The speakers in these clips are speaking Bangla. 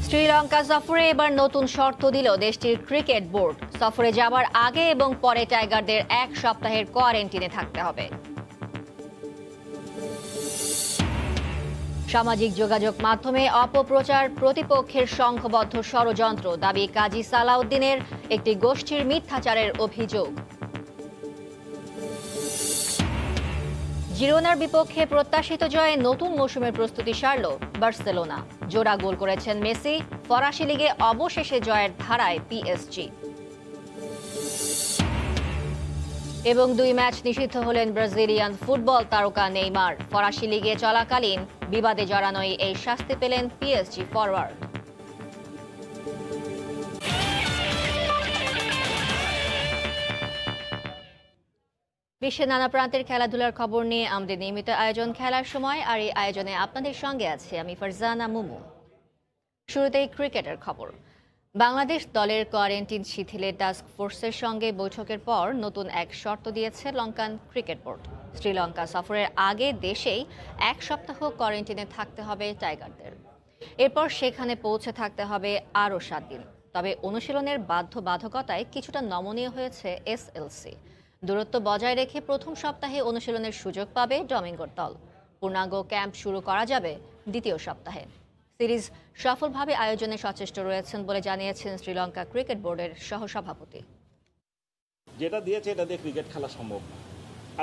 শ্রীলঙ্কা সফরে এবার নতুন শর্ত দিল দেশটির ক্রিকেট বোর্ড। সফরে যাবার আগে এবং পরে টাইগারদের এক সপ্তাহের কোয়ারেন্টিনে থাকতে হবে। সামাজিক যোগাযোগ মাধ্যমে অপপ্রচার, প্রতিপক্ষের সংঘবদ্ধ ষড়যন্ত্র, দাবি কাজী সালাউদ্দিনের। একটি গোষ্ঠীর মিথ্যাচারের অভিযোগ। জিরোনার বিপক্ষে প্রত্যাশিত জয়ে নতুন মৌসুমের প্রস্তুতি সারল বার্সেলোনা। জোড়া গোল করেছেন মেসি। ফরাসি লিগে অবশেষে জয়ের ধারায় পিএসজি। এবং 2 ম্যাচ নিষিদ্ধ হলেন ব্রাজিলিয়ান ফুটবল তারকা নেইমার। ফরাসি লিগে চলাকালীন বিবাদে জড়ানোই এই শাস্তি পেলেন পিএসজি ফরওয়ার্ড। বিশ্বের নানা প্রান্তের খেলাধুলার খবর নিয়ে আমাদের নিয়মিত আয়োজন খেলার সময়, আর এই আয়োজনে আপনাদের সঙ্গে আছে আমি ফারজানা মুমু। শুরুতেই ক্রিকেটের খবর। বাংলাদেশ দলের কোয়ারেন্টিন শিথিলের টাস্ক ফোর্সের সঙ্গে বৈঠকের পর নতুন এক শর্ত দিয়েছে লঙ্কান ক্রিকেট বোর্ড। শ্রীলঙ্কা সফরের আগে দেশেই এক সপ্তাহ কোয়ারেন্টিনে থাকতে হবে টাইগারদের। এরপর সেখানে পৌঁছে থাকতে হবে আরও 7 দিন। তবে অনুশীলনের বাধ্যবাধকতায় কিছুটা নমনীয় হয়েছে এসএলসি। দূরত্ব বজায় রেখে প্রথম সপ্তাহে অনুশীলনের সুযোগ পাবে ডমিঙ্গোর দল। পূর্ণাঙ্গ ক্যাম্প শুরু করা যাবে দ্বিতীয় সপ্তাহে। সিরিজ সফলভাবে আয়োজনে সচেষ্ট রয়েছেন বলে জানিয়েছেন শ্রীলঙ্কা ক্রিকেট বোর্ডের সহসভাপতি। যেটা দিয়েছে এটা দিয়ে ক্রিকেট খেলা সম্ভব না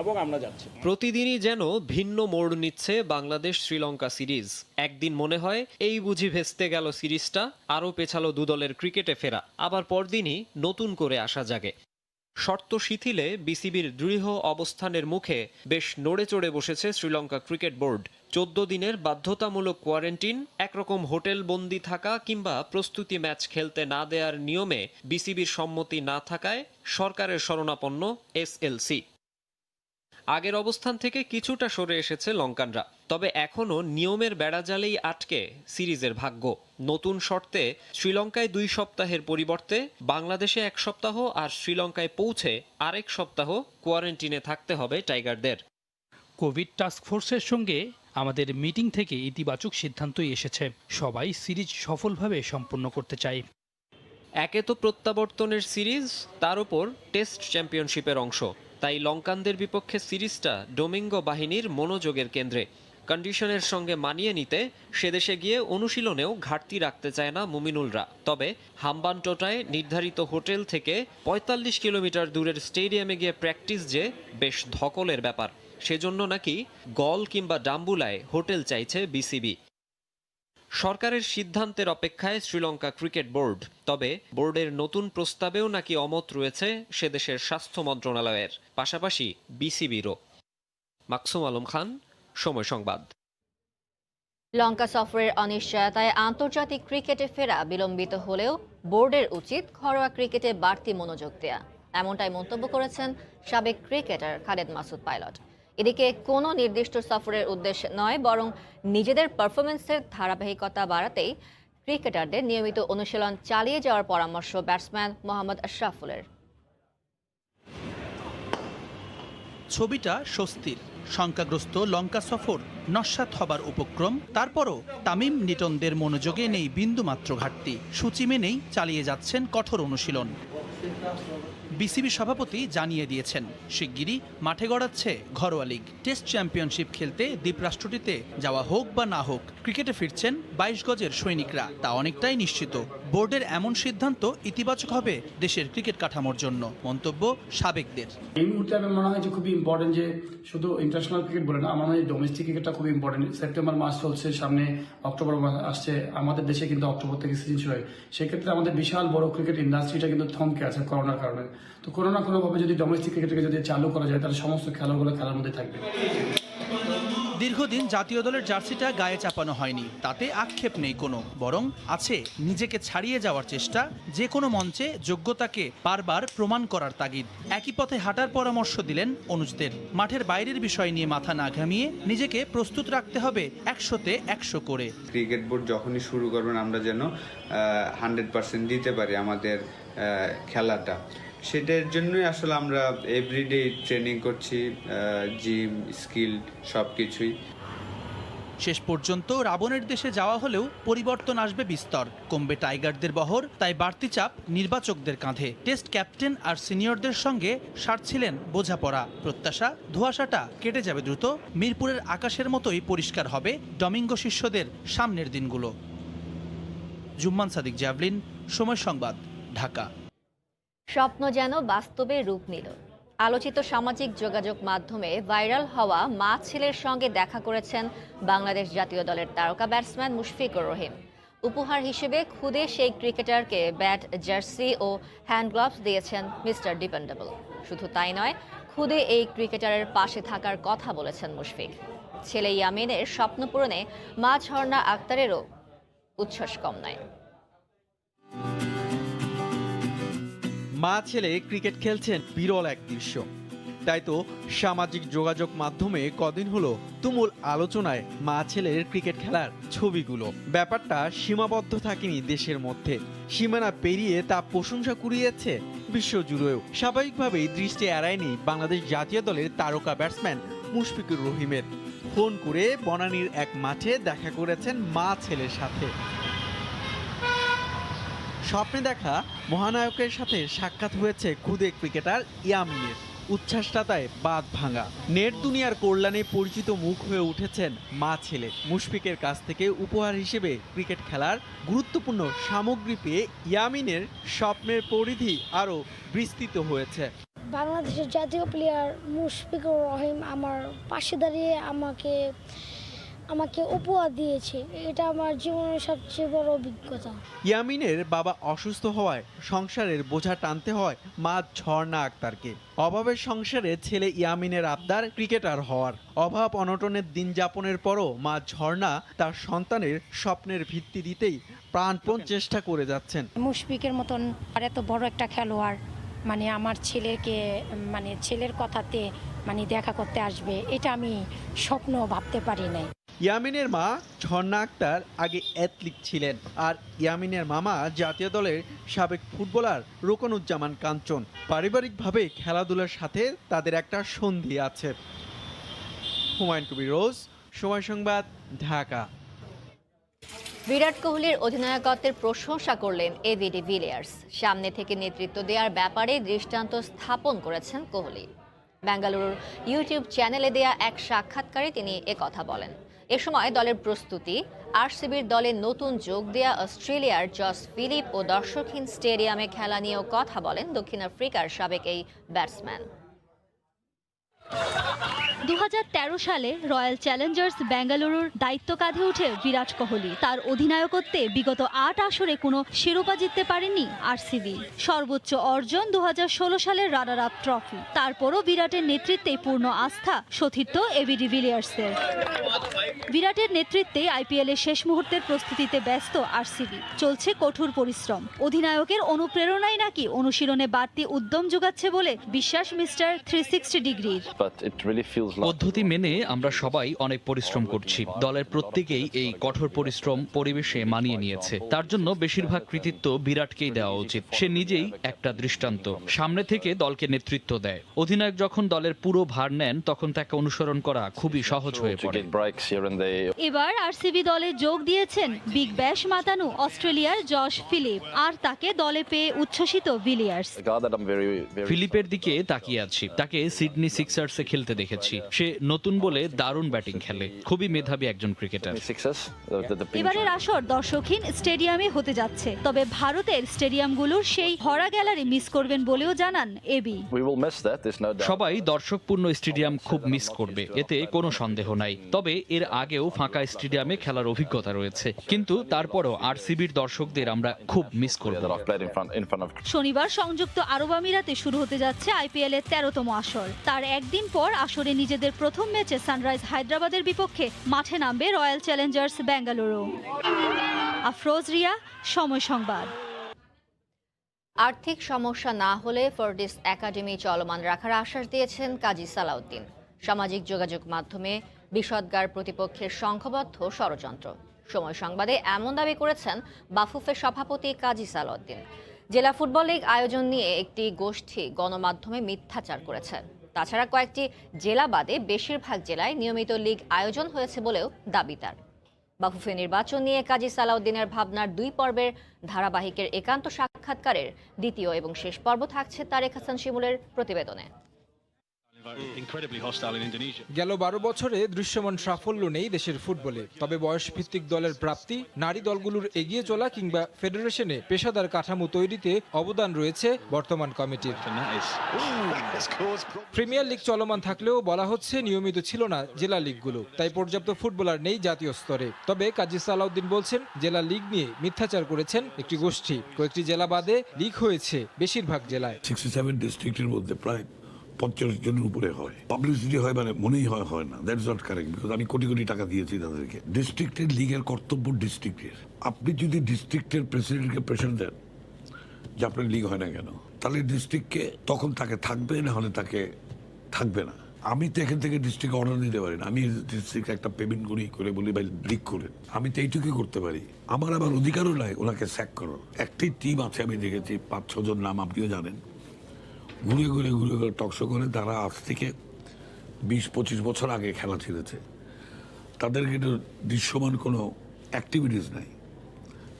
এবং আমরা যাচ্ছি। প্রতিদিনই যেন ভিন্ন মোড় নিচ্ছে বাংলাদেশ শ্রীলঙ্কা সিরিজ। একদিন মনে হয় এই বুঝি ভেস্তে গেল সিরিজটা, আরও পেছালো দুদলের ক্রিকেটে ফেরা। আবার পরদিনই নতুন করে আসা জাগে। শর্ত শিথিলে বিসিবির দৃঢ় অবস্থানের মুখে বেশ নড়ে চড়ে বসেছে শ্রীলঙ্কা ক্রিকেট বোর্ড। 14 দিনের বাধ্যতামূলক কোয়ারেন্টিন, একরকম হোটেল বন্দি থাকা কিংবা প্রস্তুতি ম্যাচ খেলতে না দেওয়ার নিয়মে বিসিবির সম্মতি না থাকায় সরকারের শরণাপন্ন এসএলসি। আগের অবস্থান থেকে কিছুটা সরে এসেছে লঙ্কানরা, তবে এখনও নিয়মের বেড়াজালেই আটকে সিরিজের ভাগ্য। নতুন শর্তে শ্রীলঙ্কায় 2 সপ্তাহের পরিবর্তে বাংলাদেশে 1 সপ্তাহ আর শ্রীলঙ্কায় পৌঁছে আরেক সপ্তাহ কোয়ারেন্টিনে থাকতে হবে টাইগারদের। কোভিড টাস্ক ফোর্সের সঙ্গে আমাদের মিটিং থেকে ইতিবাচক সিদ্ধান্তই এসেছে। সবাই সিরিজ সফলভাবে সম্পন্ন করতে চায়। একে তো প্রত্যাবর্তনের সিরিজ, তার উপর টেস্ট চ্যাম্পিয়নশিপের অংশ। তাই লঙ্কানদের বিপক্ষে সিরিজটা ডোমিঙ্গো বাহিনীর মনোযোগের কেন্দ্রে। কন্ডিশনের সঙ্গে মানিয়ে নিতে সেদেশে গিয়ে অনুশীলনেও ঘাটতি রাখতে চায় না মুমিনুলরা। তবে হাম্বানটোটায় নির্ধারিত হোটেল থেকে 45 কিলোমিটার দূরের স্টেডিয়ামে গিয়ে প্র্যাকটিস যে বেশ ধকলের ব্যাপার। সেজন্য নাকি গল কিংবা ডাম্বুলায় হোটেল চাইছে বিসিবি। সরকারের সিদ্ধান্তের অপেক্ষায় শ্রীলঙ্কা ক্রিকেট বোর্ড। তবে বোর্ডের নতুন প্রস্তাবেও নাকি অমত রয়েছে সেদেশের স্বাস্থ্য মন্ত্রণালয়ের, পাশাপাশি বিসিবিরও। মাকসুম আলম খান, সময় সংবাদ। লঙ্কা সফরের অনিশ্চয়তায় আন্তর্জাতিক ক্রিকেটে ফেরা বিলম্বিত হলেও বোর্ডের উচিত ঘরোয়া ক্রিকেটে বাড়তি মনোযোগ দেয়া, এমনটাই মন্তব্য করেছেন সাবেক ক্রিকেটার খালেদ মাসুদ পাইলট। এদিকে কোনো নির্দিষ্ট সফরের উদ্দেশ্যে নয়, বরং নিজেদের পারফরমেন্সের ধারাবাহিকতা বাড়াতেই ক্রিকেটারদের নিয়মিত অনুশীলন চালিয়ে যাওয়ার পরামর্শ ব্যাটসম্যান মোহাম্মদ আশরাফুলের। ছবিটা স্বস্তির। শঙ্কাগ্রস্ত লঙ্কা সফর নস্যাৎ হবার উপক্রম, তারপরও তামিম লিটনদের মনোযোগে নেই বিন্দুমাত্র ঘাটতি। সূচি মেনেই চালিয়ে যাচ্ছেন কঠোর অনুশীলন। বিসিবি সভাপতি জানিয়ে দিয়েছেন শিগগিরই মাঠে গড়াচ্ছে ঘরোয়া লীগ। টেস্ট চ্যাম্পিয়নশিপ খেলতে দ্বীপরাষ্ট্রটিতে যাওয়া হোক বা না হোক, ক্রিকেটে ফিরছেন 22 গজের সৈনিকরা, তা অনেকটাই নিশ্চিত। বোর্ডের এমন সিদ্ধান্ত ইতিবাচক হবে দেশের ক্রিকেট কাঠামোর জন্য, মন্তব্য সাবেকদের। এই মুহূর্তে আমার মনে হয় যে খুবই ইম্পর্টেন্ট যে শুধু ইন্টারন্যাশনাল ক্রিকেট বলে না, আমার মনে হয় ডোমেস্টিক ক্রিকেটটা খুবই ইম্পর্টেন্ট। সেপ্টেম্বর মাস চলছে, সামনে অক্টোবর মাস আসছে। আমাদের দেশে কিন্তু অক্টোবর থেকে সিজন শুরু হয়। সেক্ষেত্রে আমাদের বিশাল বড় ক্রিকেট ইন্ডাস্ট্রিটা কিন্তু থমকে আছে করোনার কারণে। তো কোনো না কোনোভাবে যদি ডোমেস্টিক ক্রিকেটকে যদি চালু করা যায়, তাহলে সমস্ত খেলাগুলো খেলার মধ্যে থাকবে। দীর্ঘদিন জাতীয় দলের জার্সিটা গায়ে চাপানো হয়নি, তাতে আক্ষেপ নেই কোনো, বরং আছে নিজেকে ছাড়িয়ে যাওয়ার চেষ্টা, যে কোনো মঞ্চে যোগ্যতাকে বারবার প্রমাণ করার তাগিদ। একই পথে হাঁটার পরামর্শ দিলেন অনুজদের। মাঠের বাইরের বিষয় নিয়ে মাথা না ঘামিয়ে নিজেকে প্রস্তুত রাখতে হবে 100-তে 100 করে। ক্রিকেট বোর্ড যখনই শুরু করবেন আমরা যেন 100% দিতে পারি আমাদের খেলাটা। সেটার জন্যই আসলে আমরা এভরিডে ট্রেনিং করছি, জিম, স্কিল সব কিছুই। শেষ পর্যন্ত রাবণের দেশে যাওয়া হলেও পরিবর্তন আসবে বিস্তর। কমবে টাইগারদের বহর, তাই বাড়তি চাপ নির্বাচকদের কাঁধে। টেস্ট ক্যাপ্টেন আর সিনিয়রদের সঙ্গে সারছিলেন বোঝাপড়া। প্রত্যাশা ধোঁয়াশাটা কেটে যাবে দ্রুত, মিরপুরের আকাশের মতোই পরিষ্কার হবে ডমিঙ্গো শিষ্যদের সামনের দিনগুলো। জুম্মান সাদিক জ্যাভলিন, সময় সংবাদ, ঢাকা। স্বপ্ন যেন বাস্তবে রূপ নিল। আলোচিত সামাজিক যোগাযোগ মাধ্যমে ভাইরাল হওয়া মা ছেলের সঙ্গে দেখা করেছেন বাংলাদেশ জাতীয় দলের তারকা ব্যাটসম্যান মুশফিকুর রহিম। উপহার হিসেবে খুদে সেই ক্রিকেটারকে ব্যাট, জার্সি ও হ্যান্ড গ্লাভস দিয়েছেন মিস্টার ডিপেন্ডেবল। শুধু তাই নয়, খুদে এই ক্রিকেটারের পাশে থাকার কথা বলেছেন মুশফিক। ছেলে ইয়ামিনের স্বপ্ন পূরণে মা ঝর্ণা আক্তারেরও উচ্ছ্বাস কম নয়। মা ছেলে ক্রিকেট খেলছেন বিরল এক দৃশ্য। তাই তো সামাজিক যোগাযোগ মাধ্যমে কদিন হলো তুমুল আলোচনায় মা ছেলের ক্রিকেট খেলার ছবিগুলো। ব্যাপারটা সীমাবদ্ধ থাকেনি দেশের মধ্যে, সীমানা পেরিয়ে তা প্রশংসা কুড়িয়েছে বিশ্বজুড়েও। স্বাভাবিকভাবেই দৃষ্টি এড়ায়নি বাংলাদেশ জাতীয় দলের তারকা ব্যাটসম্যান মুশফিকুর রহিমের। ফোন করে বনানীর এক মাঠে দেখা করেছেন মা ছেলের সাথে। স্বপ্নে দেখা মহানায়কের সাথে সাক্ষাৎ হয়েছে খুদে ক্রিকেটার ইয়ামিনের। উচ্ছ্বাসটা তাই বাঁধ ভাঙা। নেট দুনিয়ার কল্যাণে পরিচিত মুখ হয়ে উঠেছেন মা ছেলে। মুশফিকের কাছ থেকে উপহার হিসেবে ক্রিকেট খেলার গুরুত্বপূর্ণ সামগ্রী পেয়ে ইয়ামিনের স্বপ্নের পরিধি আরও বিস্তৃত হয়েছে। বাংলাদেশের জাতীয় প্লেয়ার মুশফিকুর রহিম আমার পাশে দাঁড়িয়ে আমাকে উপহার দিয়েছে। এটা আমার জীবনের সবচেয়ে বড় অভিজ্ঞতা। ইয়ামিনের বাবা অসুস্থ হওয়ায় সংসারের বোঝা টানতে হয় মা ঝর্ণা আক্তারকে। অভাবের সংসারে ছেলে ইয়ামিনের আবদার ক্রিকেটার হওয়ার। অভাব অনটনের দিন যাপনের পরও মা ঝর্ণা তার সন্তানের স্বপ্নের ভিত্তি দিতেই প্রাণপণ চেষ্টা করে যাচ্ছেন। মুশফিকের মতন আর এত বড় একটা খেলোয়াড় আমার ছেলের কথাতে দেখা করতে আসবে, এটা আমি স্বপ্ন ভাবতে পারি নাই। ইয়ামিনের মা ঝর্ণা আক্তার আগে অ্যাথলিট ছিলেন, আর ইয়ামিনের মামা জাতীয় দলের সাবেক ফুটবলার রোকনউজ্জামান কাঞ্চন। পারিবারিকভাবে খেলাধুলার সাথে তাদের একটা সন্ধি আছে। হুমায়ুন কবির রোজ, সময় সংবাদ, ঢাকা। বিরাট কোহলির অধিনায়কত্বের প্রশংসা করলেন এবি ডিভিলিয়ার্স। সামনে থেকে নেতৃত্ব দেওয়ার ব্যাপারে দৃষ্টান্ত স্থাপন করেছেন কোহলি। বেঙ্গালুরুর ইউটিউব চ্যানেলে দেয়া এক সাক্ষাৎকারে তিনি একথা বলেন। এ সময় দলের প্রস্তুতি, আরসিবির দলে নতুন যোগ দেয়া অস্ট্রেলিয়ার জস ফিলিপ ও দর্শকহীন স্টেডিয়ামে খেলা নিয়েও কথা বলেন দক্ষিণ আফ্রিকার সাবেক এই ব্যাটসম্যান। 2013 সালে রয়্যাল চ্যালেঞ্জার্স বেঙ্গালুরুর দায়িত্ব কাঁধে উঠে বিরাট কোহলি। তার অধিনায়কত্বে বিগত 8 আসরে কোনো শিরোপা জিততে পারেনি আরসিবি। সর্বোচ্চ অর্জন 2016 সালের রানার আপ ট্রফি। তারপরও বিরাটের নেতৃত্বে পূর্ণ আস্থা সতীর্থ এবি ডিভিলিয়ার্সের। বিরাটের নেতৃত্বে আইপিএলের শেষ মুহূর্তের প্রস্তুতিতে ব্যস্ত আরসিবি। চলছে কঠোর পরিশ্রম। অধিনায়কের অনুপ্রেরণাই নাকি অনুশীলনে বাড়তি উদ্যম যোগাচ্ছে বলে বিশ্বাস মিস্টার 360 ডিগ্রির। পদ্ধতি মেনে আমরা সবাই অনেক পরিশ্রম করছি। দলের প্রত্যেকেই এই কঠোর পরিশ্রম পরিবেশে মানিয়ে নিয়েছে। তার জন্য বেশিরভাগ কৃতিত্ব বিরাটকেই দেওয়া উচিত। সে নিজেই একটা দৃষ্টান্ত। সামনে থেকে দলকে নেতৃত্ব দেয়। অধিনায়ক যখন দলের পুরো ভার নেন তখন তাকে অনুসরণ করা খুবই সহজ হয়ে পড়ে। এবার আরসিবি দলে যোগ দিয়েছেন বিগ ব্যাশ মাতানু অস্ট্রেলিয়ার জশ ফিলিপ। আর তাকে দলে পেয়ে উচ্ছ্বসিত ভিলিয়ার্স। ফিলিপের দিকে তাকিয়ে আছি। তাকে সিডনি সিক্সার্সে খেলতে দেখেছি। সে নতুন বলে দারুণ ব্যাটিং খেলে। খুবই মেধাবী একজন ক্রিকেটার। এবারের আসর দর্শকহীন স্টেডিয়ামে হতে যাচ্ছে। তবে ভারতের স্টেডিয়ামগুলোর সেই ভরা গ্যালারি মিস করবেন বলেও জানান এবি। সবাই দর্শকপূর্ণ স্টেডিয়াম খুব মিস করবে, এতে কোনো সন্দেহ নাই। তবে এর আগেও ফাঁকা স্টেডিয়ামে খেলার অভিজ্ঞতা রয়েছে, কিন্তু তারপরও আরসিবির দর্শকদের আমরা খুব মিস করব। শনিবার সংযুক্ত আরব আমিরাতে শুরু হতে যাচ্ছে আইপিএল এর 13তম আসর। তার একদিন পর আসরে নিজেদের প্রথম ম্যাচে সানরাইজ হায়দ্রাবাদের বিপক্ষে মাঠে নামবে রয়্যাল চ্যালেঞ্জার্স বেঙ্গালুরু। আফরোজ রিয়া, সময় সংবাদ। আর্থিক সমস্যা না হলে ফোর্টিস একাডেমি চলমান রাখার আশ্বাস দিয়েছেন কাজী সালাউদ্দিন। সামাজিক যোগাযোগ মাধ্যমে বিষদগার প্রতিপক্ষের সংঘবদ্ধ ষড়যন্ত্র। সময় সংবাদে এমন দাবি করেছেন বাফুফের সভাপতি কাজী সালাউদ্দিন। জেলা ফুটবল লীগ আয়োজন নিয়ে একটি গোষ্ঠী গণমাধ্যমে মিথ্যাচার করেছে। তাছাড়া কয়েকটি জেলা বাদে বেশিরভাগ জেলায় নিয়মিত লীগ আয়োজন হয়েছে বলেও দাবি তার। বাফুফে নির্বাচন নিয়ে কাজী সালাউদ্দিনের ভাবনার 2 পর্বের ধারাবাহিকের একান্ত সাক্ষাৎকারের দ্বিতীয় এবং শেষ পর্ব থাকছে তারেক হাসান শিমুলের প্রতিবেদনে। গেল 12 বছরে দৃশ্যমান সাফল্য নেই দেশের ফুটবলে, তবে বয়সভিত্তিক দলের প্রাপ্তি, নারী দলগুলোর এগিয়ে চলা কিংবা ফেডারেশনে পেশাদার কাঠামো তৈরিতে অবদান রয়েছে বর্তমান কমিটির। প্রিমিয়ার লিগ চলমান থাকলেও বলা হচ্ছে নিয়মিত ছিল না জেলা লিগগুলো, তাই পর্যাপ্ত ফুটবলার নেই জাতীয় স্তরে। তবে কাজী সালাউদ্দিন বলছেন, জেলা লিগ নিয়ে মিথ্যাচার করেছেন একটি গোষ্ঠী। কয়েকটি জেলা বাদে লিগ হয়েছে বেশিরভাগ জেলায়। 67 ডিস্ট্রিক্টের মধ্যে প্রায় 50 জনের উপরে হয়। পাবলিসিটি হয় মানে মনেই হয় না। That is not correct, because আমি কোটি কোটি টাকা দিয়েছি তাদেরকে। ডিস্ট্রিক্টের লিগের কর্তব্য ডিস্ট্রিক্টের। আপনি যদি ডিস্ট্রিক্টের প্রেসিডেন্টকে প্রেশার দেন যে আপনার লিগ হয় না কেন, তাহলে ডিস্ট্রিক্টকে তখন তাকে থাকবে, না হলে তাকে থাকবে না। আমি তো এখান থেকে ডিস্ট্রিক্টে অর্ডার দিতে পারি না। আমি ডিস্ট্রিক্টে একটা পেমেন্ট করে বলি ভাই লিগ করেন, আমি তো এইটুকুই করতে পারি। আমার আবার অধিকারও নাই ওনাকে স্যাক করার। একটি টিম আছে আমি দেখেছি, 5-6 জন নাম আপনিও জানেন, ঘুরে ঘুরে টকশো করে তারা আজ থেকে 20-25 বছর আগে খেলা ছেড়েছে। তাদের কিন্তু দৃশ্যমান কোনো অ্যাক্টিভিটিস নাই।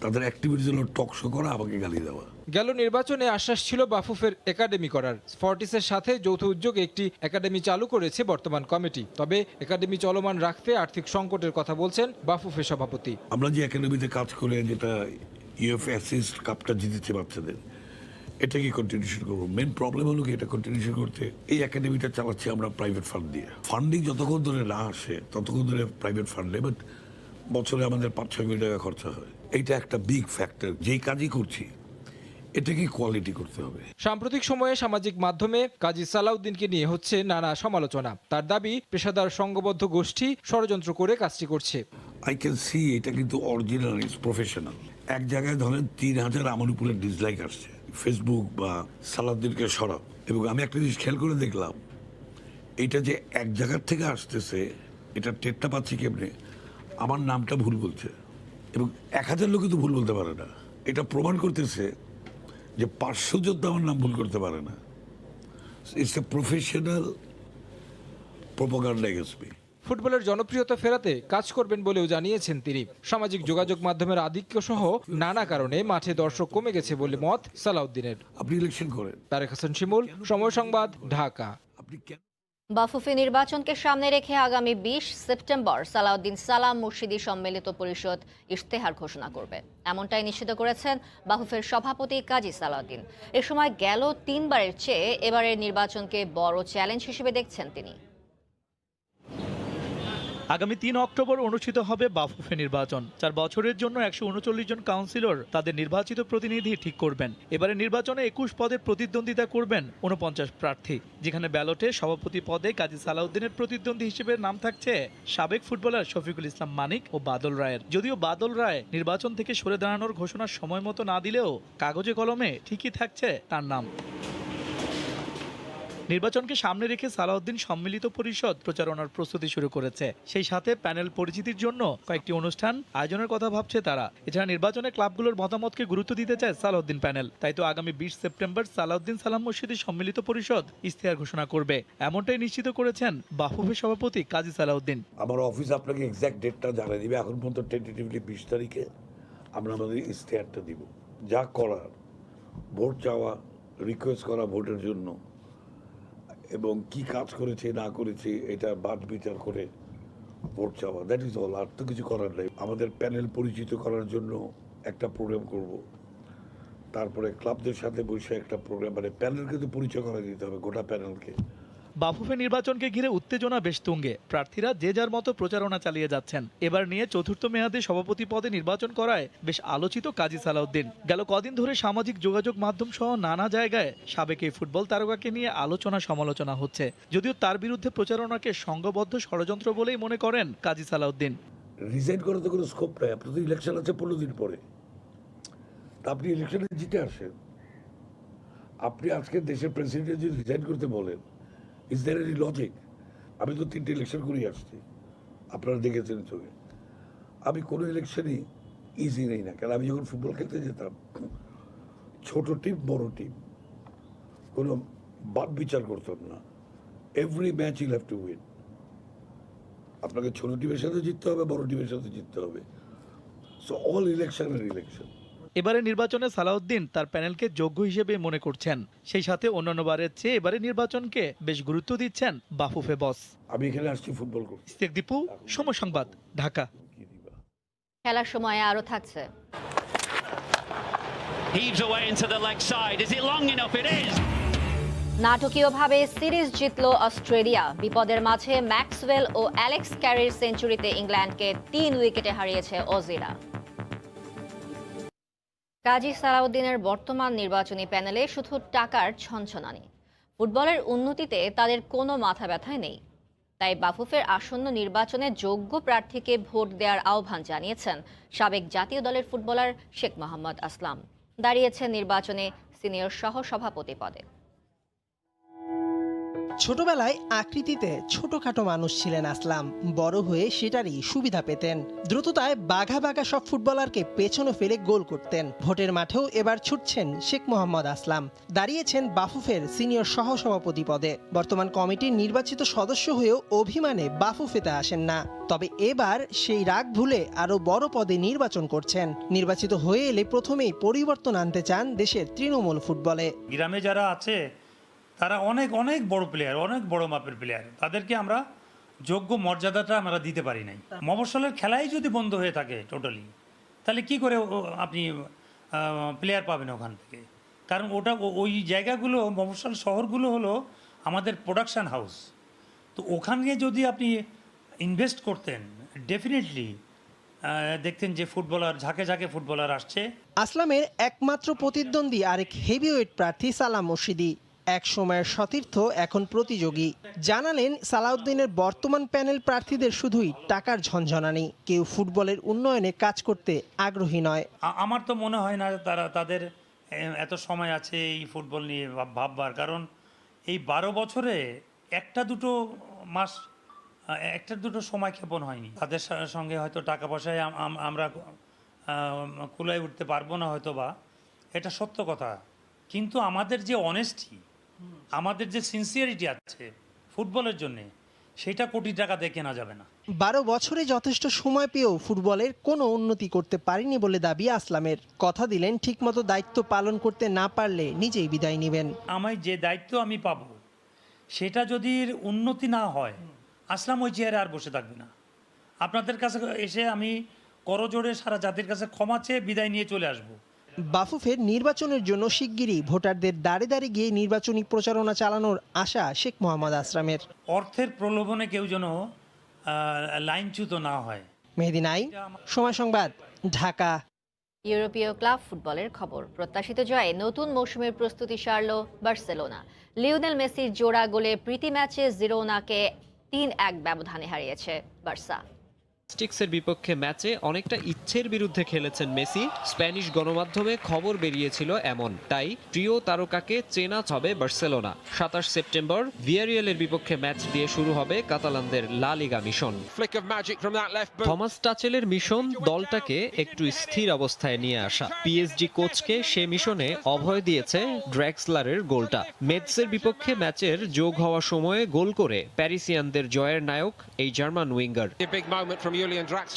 তাদের অ্যাক্টিভিটিস হলো টকশো করা, আমাকে গালি দেওয়া। গেল নির্বাচনে আশ্বাস ছিল বাফুফের একাডেমি করার। ফর্টিসের সাথে যৌথ উদ্যোগে একটি একাডেমি চালু করেছে বর্তমান কমিটি। তবে একাডেমি চলমান রাখতে আর্থিক সংকটের কথা বলছেন বাফুফে সভাপতি। আমরা যে একাডেমিতে কাজ করে যেটা ইউএফএ অ্যাসিস্ট কাপটা জিতেছে বাচ্চাদের, এটাকে কন্টিনিউশন করবো। মেন প্রবলেম হলো কি, এটা কন্টিনিউশন করতে এই একাডেমিটা চালাচ্ছি আমরা প্রাইভেট ফান্ড দিয়ে। ফান্ডিং যতক্ষণ ধরে না আসে ততক্ষণ ধরে প্রাইভেট ফান্ডে, বাট বছরে আমাদের 5-6 কোটি টাকা খরচা হয়। এইটা একটা বিগ ফ্যাক্টর। যেই কাজই করছি এটাকে কোয়ালিটি করতে হবে। সাম্প্রতিক সময়ে সামাজিক মাধ্যমে কাজী সালাউদ্দিনকে নিয়ে হচ্ছে নানা সমালোচনা। তার দাবি, পেশাদার সংঘবদ্ধ গোষ্ঠী ষড়যন্ত্র করে কাজটি করছে। আই ক্যান সি এটা কিন্তু অরিজিনাল, ইজ প্রফেশনাল। এক জায়গায় ধরেন 3000 আমার উপরে ডিসলাইক আসছে ফেসবুক বা সালাউদ্দিনকে সরাব, এবং আমি একটা জিনিস খেয়াল করে দেখলাম, এটা যে এক জায়গার থেকে আসতেছে এটা টেরটা পাচ্ছি কেমনে, আমার নামটা ভুল বলছে, এবং 1000 লোকে তো ভুল বলতে পারে না। এটা প্রমাণ করতেছে যে 500 যোদ্ধা আমার নাম ভুল করতে পারে না। It's a professional propaganda against me. ফুটবলের জনপ্রিয়তা ফেরাতে কাজ করবেন বলেও জানিয়েছেন তিনি। সামাজিক যোগাযোগ মাধ্যমের আধিক্য সহ নানা কারণে মাঠে দর্শক কমে গেছে বলে মত সালাউদ্দিনের। আপনি ইলেকশন করেন। তারেক হাসান শিমুল, সময় সংবাদ, ঢাকা। বাফুফে নির্বাচনকে সামনে রেখে আগামী 20 সেপ্টেম্বর সালাউদ্দিন সালাম মুর্শিদি সম্মিলিত পরিষদ ইশতেহার ঘোষণা করবে, এমনটাই নিশ্চিত করেছেন বাফুফের সভাপতি কাজী সালাউদ্দিন। এ সময় গেল 3 বারের চেয়ে এবারের নির্বাচনকে বড় চ্যালেঞ্জ হিসেবে দেখছেন তিনি। আগামী 3 অক্টোবর অনুষ্ঠিত হবে বাফুফে নির্বাচন। 4 বছরের জন্য 139 জন কাউন্সিলর তাদের নির্বাচিত প্রতিনিধি ঠিক করবেন। এবারে নির্বাচনে 21 পদের প্রতিদ্বন্দ্বিতা করবেন 49 প্রার্থী, যেখানে ব্যালটে সভাপতি পদে কাজী সালাউদ্দিনের প্রতিদ্বন্দ্বী হিসেবে নাম থাকছে সাবেক ফুটবলার শফিকুল ইসলাম মানিক ও বাদল রায়ের। যদিও বাদল রায় নির্বাচন থেকে সরে দাঁড়ানোর ঘোষণা সময় মতো না দিলেও কাগজে কলমে ঠিকই থাকছে তার নাম। নির্বাচনকে সামনে রেখে সালাউদ্দিন সম্মিলিত পরিষদ প্রচারণার প্রস্তুতি শুরু করেছে। সেই সাথে প্যানেল পরিচিতির জন্য কয়েকটি অনুষ্ঠান আয়োজনের কথা ভাবছে তারা। এছাড়া নির্বাচনে ক্লাবগুলোর মতামতকে গুরুত্ব দিতে চায় সালাউদ্দিন প্যানেল। তাই তো আগামী 20 সেপ্টেম্বর সালাউদ্দিন সালাম মুর্শিদি সম্মিলিত পরিষদ ইশতেহার ঘোষণা করবে, এমনটাই নিশ্চিত করেছেন বাফুফে সভাপতি কাজী সালাউদ্দিন। আমার অফিস আপনাকে এক্সাক্ট ডেটটা জানিয়ে দিবে। এখন পর্যন্ত টেন্টেটিভলি 20 তারিখে আমরা আমাদের ইশতেহারটা দিব। যা করার, ভোট চাওয়া, রিকোয়েস্ট করা ভোটের জন্য, এবং কি কাজ করেছে না করেছে এটা বাদ বিচার করে ভোট চাওয়া, দ্যাট ইজ অল। আর তো কিছু করার নেই। আমাদের প্যানেল পরিচিত করার জন্য একটা প্রোগ্রাম করব, তারপরে ক্লাবদের সাথে বসে একটা প্রোগ্রাম, মানে প্যানেলকে তো পরিচয় করা দিতে হবে, গোটা প্যানেলকে। বাফুফে নির্বাচনকে ঘিরে উত্তেজনা বেশ তুঙ্গে। প্রার্থীরা যে যার মতো প্রচারণা চালিয়ে যাচ্ছেন। এবার নিয়ে 4র্থ মেয়াদে সভাপতি পদে নির্বাচন করায় বেশ আলোচিত কাজী সালাউদ্দিন। গেল কদিন ধরে সামাজিক যোগাযোগ মাধ্যম সহ নানা জায়গায় সাবেক এই ফুটবল তারকাকে নিয়ে আলোচনা সমালোচনা হচ্ছে। যদিও তার বিরুদ্ধে প্রচারণাকে সংঘবদ্ধ ষড়যন্ত্র বলেই মনে করেন কাজী সালাউদ্দিন। রিজাইন করার তো কোনো স্কোপ নাই। আপনার তো ইলেকশন আছে 15 দিন পরে, তা আপনি ইলেকশনে জিতে আসেন। আপনি আজকে দেশের প্রেসিডেন্ট যদি রিজাইন করতে বলেন, ইজ দ্যার এনি লজিক? আমি তো 3টে ইলেকশন করেই আসছি, আপনারা দেখেছেন চোখে। আমি কোনো ইলেকশনই ইজি নেই না, কারণ আমি যখন ফুটবল খেলতে যেতাম, ছোট টিম বড় টিম কোনো বাদ বিচার করতাম না। Every match I'll have to win. আপনাকে ছোট টিমের সাথে জিততে হবে, বড় টিমের সাথে জিততে হবে। সো অল ইলেকশন আর ইলেকশন। এবারে নির্বাচনে সালাউদ্দিন তার প্যানেলকে যোগ্য হিসেবে মনে করছেন। সেই সাথে অন্যান্য বারের চেয়ে এবারে নির্বাচনকে বেশ গুরুত্ব দিচ্ছেন বাফুফে বস। আমি এখানে আসছি ফুটবল করতে। ইস্তেক দীপু, সময় সংবাদ, ঢাকা। খেলার সময় আরও থাকছে। নাটকীয়ভাবে সিরিজ জিতল অস্ট্রেলিয়া। বিপদের মাঝে ম্যাক্সওয়েল ও অ্যালেক্স ক্যারির সেঞ্চুরিতে ইংল্যান্ডকে 3 উইকেটে হারিয়েছে অজিরা। কাজী সালাউদ্দিনের বর্তমান নির্বাচনী প্যানেলে শুধু টাকার ছনছনানি। ফুটবলের উন্নতিতে তাদের কোনো মাথা ব্যথাই নেই। তাই বাফুফের আসন্ন নির্বাচনে যোগ্য প্রার্থীকে ভোট দেওয়ার আহ্বান জানিয়েছেন সাবেক জাতীয় দলের ফুটবলার শেখ মোহাম্মদ আসলাম। দাঁড়িয়েছেন নির্বাচনে সিনিয়র সহ সভাপতি পদে। ছোটবেলায় আকৃতিতে ছোটখাটো মানুষ ছিলেন আসলাম, বড় হয়ে সেটারই সুবিধা পেতেন। দ্রুততায় বাঘা বাঘা সব ফুটবলারকে পেছনে ফেলে গোল করতেন। ভোটের মাঠেও এবার ছুটছেন শেখ মোহাম্মদ আসলাম। দাঁড়িয়েছেন বাফুফের সিনিয়র সহসভাপতি পদে। বর্তমান কমিটির নির্বাচিত সদস্য হয়েও অভিমানে বাফুফেতে আসেন না। তবে এবার সেই রাগ ভুলে আরো বড় পদে নির্বাচন করছেন। নির্বাচিত হয়ে এলে প্রথমেই পরিবর্তন আনতে চান দেশের তৃণমূল ফুটবলে। গ্রামে যারা আছে তারা অনেক অনেক বড় প্লেয়ার, অনেক বড় মাপের প্লেয়ার, তাদেরকে আমরা যোগ্য মর্যাদাটা আমরা দিতে পারি নাই। মফস্বলের খেলাই যদি বন্ধ হয়ে থাকে টোটালি, তাহলে কি করে আপনি প্লেয়ার পাবেন ওখান থেকে? কারণ ওটা ওই জায়গাগুলো, মফস্বল শহরগুলো হলো আমাদের প্রোডাকশান হাউস। তো ওখানে যদি আপনি ইনভেস্ট করতেন, ডেফিনেটলি দেখতেন যে ফুটবলার ঝাঁকে ঝাঁকে ফুটবলার আসছে। আসলামের একমাত্র প্রতিদ্বন্দ্বী আরেক হেভিওয়েট প্রার্থী সালাম মুর্শিদি। এক সময়ের সতীর্থ, এখন প্রতিযোগী। জানালেন সালাউদ্দিনের বর্তমান প্যানেল প্রার্থীদের শুধুই টাকার ঝনঝনানি, কেউ ফুটবলের উন্নয়নে কাজ করতে আগ্রহী নয়। আমার তো মনে হয় না তাদের এত সময় আছে এই ফুটবল নিয়ে ভাববার। কারণ এই 12 বছরে একটা দুটো সময় ক্ষেপণ হয়নি। তাদের সঙ্গে হয়তো টাকা পয়সায় আমরা কুলায় উঠতে পারবো না হয়তো বা, এটা সত্য কথা। কিন্তু আমাদের যে অনেস্টি, আমাদের যে সিনসিয়ারিটি আছে ফুটবলের জন্য, সেটা কোটি টাকা দিয়ে কেনা যাবে না। 12 বছরে যথেষ্ট সময় পেয়েও ফুটবলের কোনো উন্নতি করতে পারেনি বলে দাবি আসলামের। কথা দিলেন ঠিকমতো দায়িত্ব পালন করতে না পারলে নিজেই বিদায় নেবেন। আমি যে দায়িত্ব আমি পাবো, সেটা যদি উন্নতি না হয়, আসলাম ওই চেয়ারে আর বসে থাকবে না। আপনাদের কাছে এসে আমি করজোড়ে সারা জাতির কাছে ক্ষমা চেয়ে বিদায় নিয়ে চলে আসবো। বাফুফের নির্বাচনের জন্য শিগগিরই ভোটারদের দাঁড়ে দাঁড়ে গিয়ে নির্বাচনী প্রচারণা চালানোর আশা শেখ মোহাম্মদ আসলামের। অর্থের প্রলোভনে কেউ যেন লাইনচ্যুত না হয়। মেহেদী নাইম, সময় সংবাদ, ঢাকা। ইউরোপীয় ক্লাব ফুটবলের খবর। প্রত্যাশিত জয়ে নতুন মৌসুমের প্রস্তুতি সারল বার্সেলোনা। লিওনেল মেসির জোড়া গোলে প্রীতি ম্যাচে জিরোনাকে 3-1 ব্যবধানে হারিয়েছে বার্সা। স্টিক্সের বিপক্ষে ম্যাচে অনেকটা ইচ্ছের বিরুদ্ধে খেলেছেন মেসি। স্প্যানিশ গণমাধ্যমে খবর বেরিয়েছিল এমন, তাই প্রিয় তারকাকে চেনা হবে বার্সেলোনা। 27 সেপ্টেম্বর ভিয়ারিয়ালের বিপক্ষে ম্যাচ দিয়ে শুরু হবে কাতালানদের লা লিগা মিশন। থমাস টাচেলের মিশন দলটাকে একটু স্থির অবস্থায় নিয়ে আসা। পিএসজি কোচকে সে মিশনে অভয় দিয়েছে ড্রেক্সলারের গোলটা। মেটসের বিপক্ষে ম্যাচের যোগ হওয়া সময়ে গোল করে প্যারিসিয়ানদের জয়ের নায়ক এই জার্মান উইঙ্গার।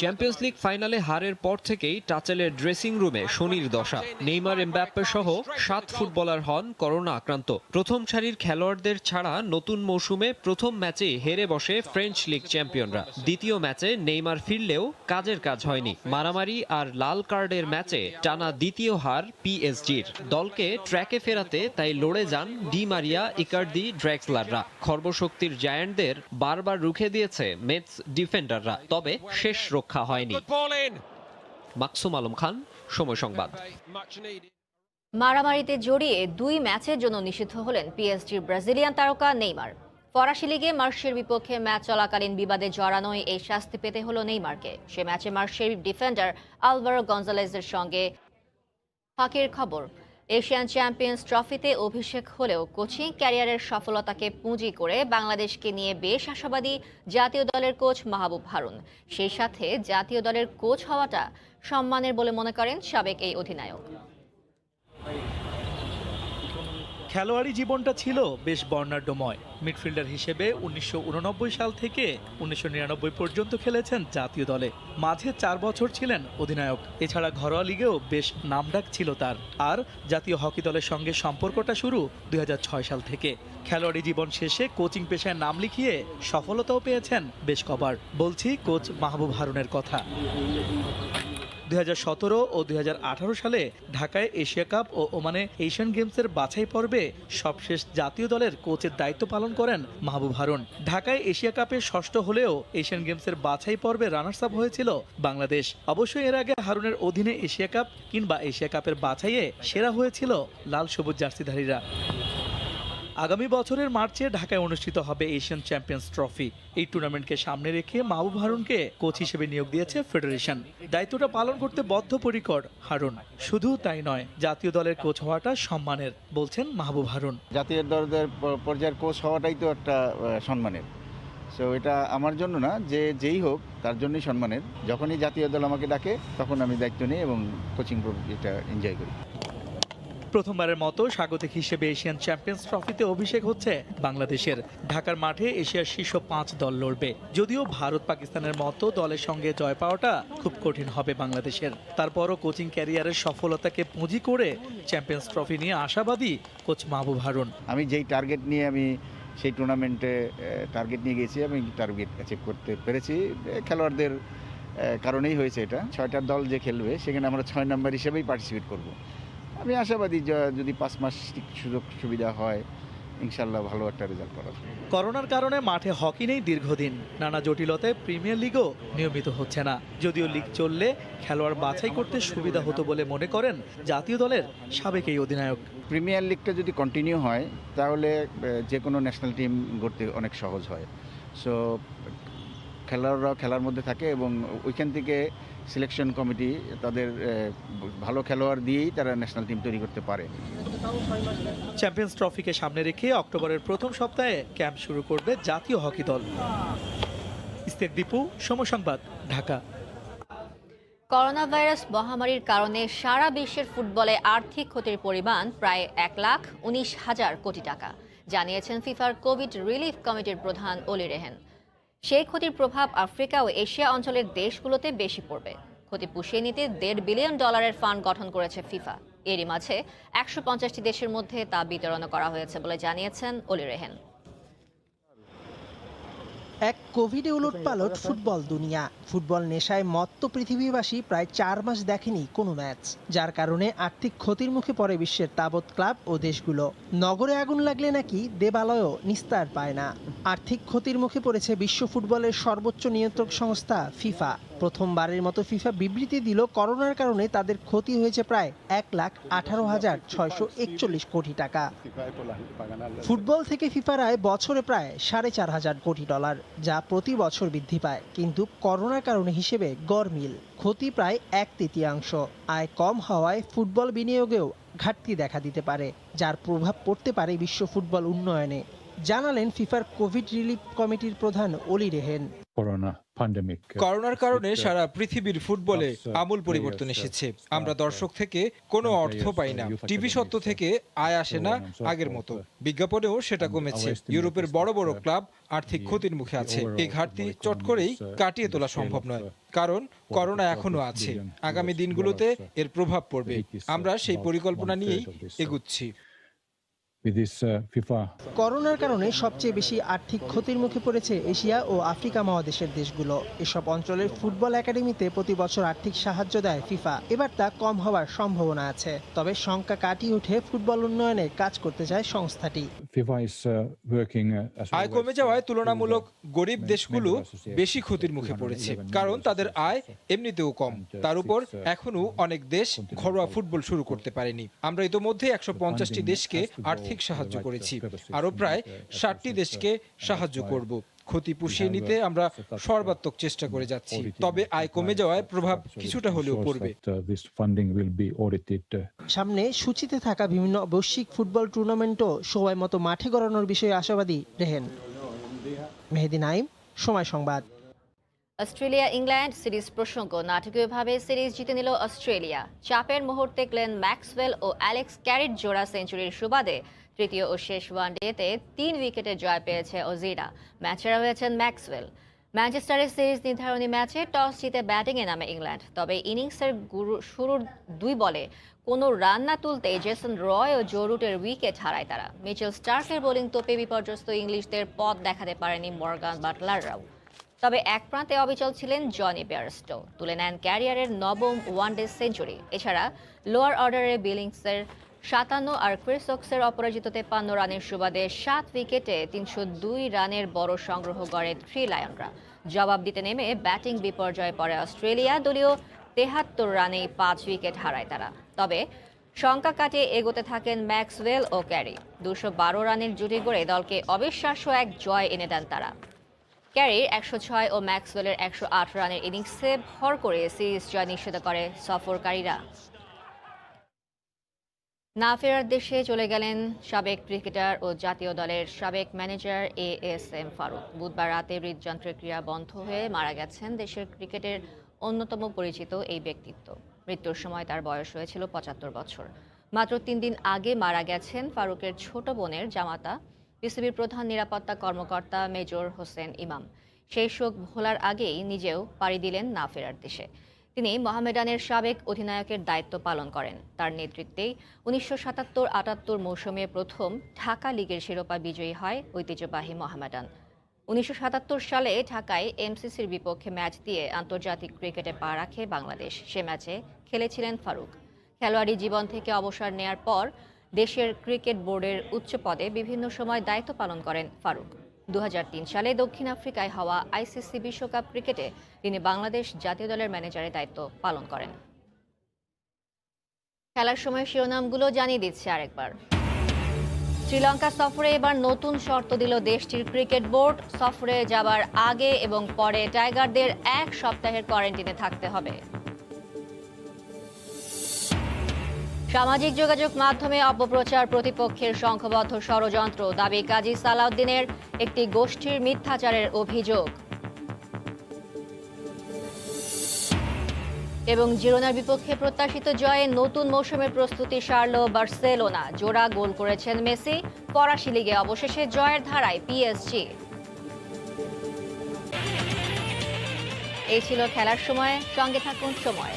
চ্যাম্পিয়ন্স লিগ ফাইনালে হারের পর থেকেই টাচেলের ড্রেসিং রুমে শনির দশা। নেইমার, এমবাপ্পে সহ 7 ফুটবলার হন করোনা আক্রান্ত। প্রথম সারির খেলোয়াড়দের ছাড়া নতুন মৌসুমে প্রথম ম্যাচে হেরে বসে ফ্রেঞ্চ লিগ চ্যাম্পিয়নরা। দ্বিতীয় ম্যাচে নেইমার ফিরলেও কাজের কাজ হয়নি। মারামারি আর লাল কার্ডের ম্যাচে টানা দ্বিতীয় হার পিএসজির। দলকে ট্র্যাকে ফেরাতে তাই লড়ে যান ডি মারিয়া, ইকার্দি, ড্রেক্সলাররা। খর্বশক্তির জায়ান্টদের বারবার রুখে দিয়েছে মেটস ডিফেন্ডাররা, তবে শেষ রক্ষা হয়নি। মাকসুম আলম খান, সময় সংবাদ। মারামারিতে জড়িয়ে 2 ম্যাচের জন্য নিষিদ্ধ হলেন পিএসজির ব্রাজিলিয়ান তারকা নেইমার। ফরাসি লিগে মার্সের বিপক্ষে ম্যাচ চলাকালীন বিবাদে জড়ানোয় এই শাস্তি পেতে হলো নেইমারকে। সে ম্যাচে মার্সের ডিফেন্ডার আলভারো গঞ্জালেজের সঙ্গে হকির খবর। এশিয়ান চ্যাম্পিয়ন্স ট্রফিতে অভিষেক হলেও কোচিং ক্যারিয়ারের সফলতাকে পুঁজি করে বাংলাদেশকে নিয়ে বেশ আশাবাদী জাতীয় দলের কোচ মাহবুব হারুন। সেই সাথে জাতীয় দলের কোচ হওয়াটা সম্মানের বলে মনে করেন সাবেক এই অধিনায়ক। খেলোয়াড়ি জীবনটা ছিল বেশ বর্ণাঢ্যময়। মিডফিল্ডার হিসেবে 1989 সাল থেকে 1999 পর্যন্ত খেলেছেন জাতীয় দলে। মাঝে 4 বছর ছিলেন অধিনায়ক। এছাড়া ঘরোয়া লিগেও বেশ নামডাক ছিল তার। আর জাতীয় হকি দলের সঙ্গে সম্পর্কটা শুরু 2006 সাল থেকে। খেলোয়াড়ি জীবন শেষে কোচিং পেশায় নাম লিখিয়ে সফলতাও পেয়েছেন বেশ কবার। বলছি কোচ মাহবুব হারুনের কথা। 2017 ও 2018 সালে ঢাকায় এশিয়া কাপ ও ওমানে এশিয়ান গেমসের বাছাই পর্বে সবশেষ জাতীয় দলের কোচের দায়িত্ব পালন করেন মাহবুব হারুন। ঢাকায় এশিয়া কাপে ষষ্ঠ হলেও এশিয়ান গেমসের বাছাই পর্বে রানার্স আপ হয়েছিল বাংলাদেশ। অবশ্যই এর আগে হারুনের অধীনে এশিয়া কাপ কিংবা এশিয়া কাপের বাছাইয়ে সেরা হয়েছিল লাল সবুজ জার্সিধারীরা। আগামী বছরের মার্চে ঢাকায় অনুষ্ঠিত হবে এশিয়ান চ্যাম্পিয়ন্স ট্রফি। এই টুর্নামেন্টকে সামনে রেখে মাহবুব হারুনকে কোচ হিসেবে নিয়োগ দিয়েছে ফেডারেশন। দায়িত্বটা পালন করতে বদ্ধপরিকর হারুন। শুধু তাই নয়, জাতীয় দলের কোচ হওয়াটা সম্মানের, বলছেন মাহবুব হারুন। জাতীয় দলের পর্যায়ের কোচ হওয়াটাই তো একটা সম্মানের। সো এটা আমার জন্য না, যেই হোক তার জন্যই সম্মানের। যখনই জাতীয় দল আমাকে ডাকে তখন আমি দায়িত্ব নিই এবং কোচিং এটা এনজয় করি। প্রথমবারের মতো স্বাগতিক হিসেবে এশিয়ান চ্যাম্পিয়ন্স ট্রফিতে অভিষেক হচ্ছে বাংলাদেশের। ঢাকার মাঠে এশিয়ার শীর্ষ 5 দল লড়বে। যদিও ভারত পাকিস্তানের মতো দলের সঙ্গে জয় পাওয়াটা খুব কঠিন হবে বাংলাদেশের। তারপরও কোচিং ক্যারিয়ারের সফলতাকে পুঁজি করে চ্যাম্পিয়ন্স ট্রফি নিয়ে আশাবাদী কোচ মাহবুব হারুন। আমি যেই টার্গেট নিয়ে আমি সেই টুর্নামেন্টে টার্গেট নিয়ে গেছি, আমি টার্গেট অ্যাচিভ করতে পেরেছি। খেলোয়াড়দের কারণেই হয়েছে এটা। 6টা দল যে খেলবে সেখানে আমরা 6 নম্বর হিসেবেই পার্টিসিপেট করব। আমি আশাবাদী যদি 5 মাস সুযোগ সুবিধা হয়, ইনশাল্লাহ ভালো একটা রেজাল্ট করা। করোনার কারণে মাঠে হকি নেই দীর্ঘদিন। নানা জটিলতায় প্রিমিয়ার লিগও নিয়মিত হচ্ছে না। যদিও লিগ চললে খেলোয়াড় বাছাই করতে সুবিধা হতো বলে মনে করেন জাতীয় দলের সাবেক এই অধিনায়ক। প্রিমিয়ার লিগটা যদি কন্টিনিউ হয় তাহলে যে কোনো ন্যাশনাল টিম গড়তে অনেক সহজ হয়। সো খেলোয়াড়রাও খেলার মধ্যে থাকে এবং ওইখান থেকে সিলেকশন কমিটি তাদের ভালো খেলোয়াড় দিয়েই তারা ন্যাশনাল টিম তৈরি করতে পারে। চ্যাম্পিয়ন্স ট্রফিকে সামনে রেখে অক্টোবরের প্রথম সপ্তাহে ক্যাম্প শুরু করবে জাতীয় হকি দল। ইস্তেক দীপু, সময় সংবাদ, ঢাকা। করোনা ভাইরাস মহামারীর কারণে সারা বিশ্বের ফুটবলে আর্থিক ক্ষতির পরিমাণ প্রায় 1,19,000 কোটি টাকা, জানিয়েছেন ফিফার কোভিড রিলিফ কমিটির প্রধান অলি রেহেন। সেই ক্ষতির প্রভাব আফ্রিকা ও এশিয়া অঞ্চলের দেশগুলোতে বেশি পড়বে। ক্ষতি পুষিয়ে নিতে $1.5 বিলিয়ন ফান্ড গঠন করেছে ফিফা। এরই মাঝে 150টি দেশের মধ্যে তা বিতরণ করা হয়েছে বলে জানিয়েছেন অলি রেহেন। এক কোভিডে উলটপালট ফুটবল দুনিয়া। ফুটবল নেশায় মত্ত পৃথিবীবাসী প্রায় 4 মাস দেখেনি কোনো ম্যাচ, যার কারণে আর্থিক ক্ষতির মুখে পড়ে বিশ্বের তাবৎ ক্লাব ও দেশগুলো। নগরে আগুন লাগলে নাকি দেবালয়ও নিস্তার পায় না। আর্থিক ক্ষতির মুখে পড়েছে বিশ্ব ফুটবলের সর্বোচ্চ নিয়ন্ত্রক সংস্থা ফিফা। প্রথমবারের মতো ফিফা বিবৃতি দিল করোনার কারণে তাদের ক্ষতি হয়েছে প্রায় 1,18,641 কোটি টাকা। ফুটবল থেকে ফিফার আয় বছরে প্রায় $4,500 কোটি, যা প্রতি বছর বৃদ্ধি পায়। কিন্তু করোনার কারণে হিসেবে গড়মিল, ক্ষতি প্রায় 1/3। আয় কম হওয়ায় ফুটবল বিনিয়োগেও ঘাটতি দেখা দিতে পারে, যার প্রভাব পড়তে পারে বিশ্ব ফুটবল উন্নয়নে, জানালেন ফিফার কোভিড রিলিফ কমিটির প্রধান অলি রেহেন। করোনার কারণে সারা পৃথিবীর ফুটবলে আমূল পরিবর্তন এসেছে। আমরা দর্শক থেকে কোনো অর্থ পাই না, টিভি সত্ত্ব থেকে আয় আসে না আগের মতো, বিজ্ঞাপনেও সেটা কমেছে। ইউরোপের বড় বড় ক্লাব আর্থিক ক্ষতির মুখে আছে। এই ঘাটতি চট করেই কাটিয়ে তোলা সম্ভব নয়, কারণ করোনা এখনো আছে। আগামী দিনগুলোতে এর প্রভাব পড়বে। আমরা সেই পরিকল্পনা নিয়েই এগুচ্ছি। করোনার কারণে সবচেয়ে বেশি আর্থিক ক্ষতির মুখে পড়েছে এশিয়া ও আফ্রিকা মহাদেশের দেশগুলো। এসব অঞ্চলের ফুটবল একাডেমিতে প্রতি বছর আর্থিক সাহায্য দেয় ফিফা। এবার তা কম হওয়ার সম্ভাবনা আছে, তবে সংখ্যা কাটিয়ে উঠে ফুটবল উন্নয়নে কাজ করতে চায় সংস্থাটি। আয় কমে যাওয়ায় তুলনামূলক গরিব দেশগুলো বেশি ক্ষতির মুখে পড়েছে, কারণ তাদের আয় এমনিতেও কম। তার উপর এখনো অনেক দেশ ঘরোয়া ফুটবল শুরু করতে পারেনি। আমরা ইতোমধ্যে 150টি দেশকে আর্থিক সাহায্য করেছি, আরো প্রায় 60টি দেশকে সাহায্য করব। ক্ষতি পুষিয়ে নিতে আমরা সর্বাত্মক চেষ্টা করে যাচ্ছি, তবে আয় কমে যাওয়ায় প্রভাব কিছুটা হলেও পড়বে। সামনে সূচিতে থাকা বিভিন্ন বৈশ্বিক ফুটবল টুর্নামেন্টও সময় মতো মাঠে গড়ানোর বিষয়ে আশাবাদী রেহেন। মেহেদী নাইম, সময় সংবাদ। অস্ট্রেলিয়া ইংল্যান্ড সিরিজ প্রসঙ্গ, নাটকীয়ভাবে সিরিজ জিতে নিল অস্ট্রেলিয়া। চাপের মুহূর্তে গ্লেন ম্যাক্সওয়েল ও অ্যালেক্স ক্যারির জোড়া সেঞ্চুরির সুবাদে তৃতীয় ও শেষ ওয়ানডেতে 3 উইকেটে জয় পেয়েছে অজিরা। ম্যাচেরা হয়েছেন ম্যাক্সওয়েল। ম্যানচেস্টারের সিরিজ নির্ধারণী ম্যাচে টস জিতে ব্যাটিংয়ে নামে ইংল্যান্ড। তবে ইনিংসের শুরুর 2 বলে কোনো রান না তুলতেই জেসন রয় ও জো রুটের উইকেট হারায় তারা। মিচেল স্টার্কের বোলিং তোপে বিপর্যস্ত ইংলিশদের পথ দেখাতে পারেনি মর্গান বাটলাররাও। তবে এক প্রান্তে অবিচল ছিলেন জনি বেয়ারস্টো, তুলে নেন ক্যারিয়ারের 9ম ওয়ানডে সেঞ্চুরি। এছাড়া লোয়ার অর্ডারে বিলিংসের 57 আর ক্রিস ওকসের অপরাজিত 53 রানের সুবাদে 7 উইকেটে 302 রানের বড় সংগ্রহ করে 3 লায়নরা। জবাব দিতে নেমে ব্যাটিং বিপর্যয়ে পড়ে অস্ট্রেলিয়া। দলীয় 73 রানেই 5 উইকেট হারায় তারা। তবে শঙ্কা কাটিয়ে এগোতে থাকেন ম্যাক্সওয়েল ও ক্যারি। 212 রানের জুটি গড়ে দলকে অবিশ্বাস্য এক জয় এনে দেন তারা। ক্যারির 106 ও ম্যাক্সওয়েলের 108 রানের ইনিংসে ভর করে সিরিজ জয় নিশ্চিত করে সফরকারীরা। না ফেরার দেশে চলে গেলেন সাবেক ক্রিকেটার ও জাতীয় দলের সাবেক ম্যানেজার ASM ফারুক। বুধবার রাতে হৃদযন্ত্রের বন্ধ হয়ে মারা গেছেন দেশের ক্রিকেটের অন্যতম পরিচিত এই ব্যক্তিত্ব। মৃত্যুর সময় তার বয়স হয়েছিল 75 বছর। মাত্র 3 দিন আগে মারা গেছেন ফারুকের ছোট বোনের জামাতা বিসিবির প্রধান নিরাপত্তা কর্মকর্তা মেজর হোসেন ইমাম। সেই শোক ভোলার আগেই নিজেও পাড়ি দিলেন না ফেরার দেশে। তিনি মোহামেডানের সাবেক অধিনায়কের দায়িত্ব পালন করেন। তার নেতৃত্বেই 1977-78 মৌসুমে প্রথম ঢাকা লিগের শিরোপা বিজয়ী হয় ঐতিহ্যবাহী মোহামেডান। 1977 সালে ঢাকায় MCCর বিপক্ষে ম্যাচ দিয়ে আন্তর্জাতিক ক্রিকেটে পা রাখে বাংলাদেশ। সে ম্যাচে খেলেছিলেন ফারুক। খেলোয়াড়ি জীবন থেকে অবসর নেয়ার পর দেশের ক্রিকেট বোর্ডের উচ্চ পদে বিভিন্ন সময় দায়িত্ব পালন করেন ফারুক। 2003 সালে দক্ষিণ আফ্রিকায় হওয়া ICC বিশ্বকাপ ক্রিকেটে তিনি বাংলাদেশ জাতীয় দলের ম্যানেজারের দায়িত্ব পালন করেন। খেলার সময় শিরোনামগুলো জানিয়ে দিচ্ছে আরেকবার। শ্রীলঙ্কা সফরে এবার নতুন শর্ত দিল দেশটির ক্রিকেট বোর্ড। সফরে যাবার আগে এবং পরে টাইগারদের 1 সপ্তাহের কোয়ারেন্টিনে থাকতে হবে। সামাজিক যোগাযোগ মাধ্যমে অপপ্রচার প্রতিপক্ষের সংঘবদ্ধ ষড়যন্ত্র, দাবি কাজী সালাউদ্দিনের একটি গোষ্ঠীর মিথ্যাচারের অভিযোগ। এবং জিরোনার বিপক্ষে প্রত্যাশিত জয়ে নতুন মৌসুমের প্রস্তুতি সারল বার্সেলোনা। জোড়া গোল করেছেন মেসি। ফরাসি লিগে অবশেষে জয়ের ধারায় PSG। এই ছিল খেলার সময়। সঙ্গে থাকুন সময়।